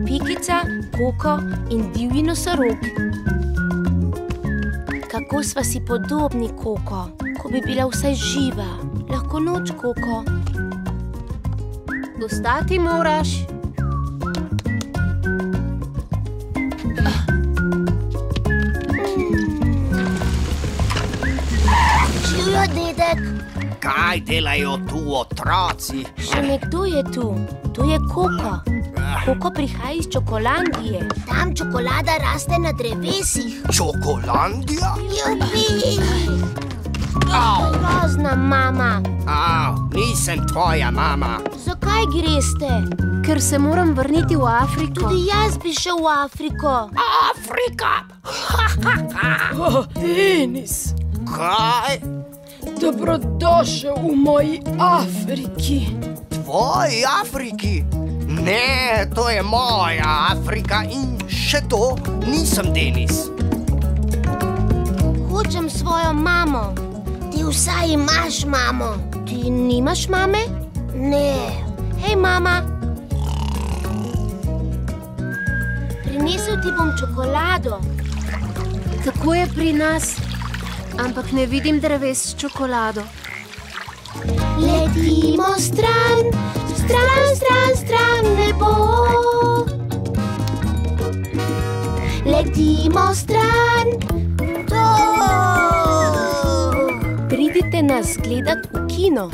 Pikica, Koko in divji nosorog. Kako sva si podobni, Koko, ko bi bila vsaj živa. Lahko noč, Koko. Vstati moraš. Živijo, dedek. Kaj delajo tu otroci? Še nekdo je tu. To je Koko. Koko prihaja iz Čokolandije. Tam čokolada raste na drevesih. Čokolandija? Jupi! Grozna mama. Nisem tvoja mama. Zakaj greste? Ker se moram vrniti v Afriko. Tudi jaz bi šel v Afriko. Afrika! Denis, Kaj? dobrodošel v moji Afriki. Tvoj Afriki? Ne, to je moja Afrika in še to nisem Denis. Hočem svojo mamo. Ti vsaj imaš mamo. Ti nimaš mame? Ne. Hej, mama. Prinesel ti bom čokolado. Tako je pri nas, ampak ne vidim dreves s čokolado. Letimo stran, stran, stran, stran nebo. Letimo stran, Pridite nas gledat v kino.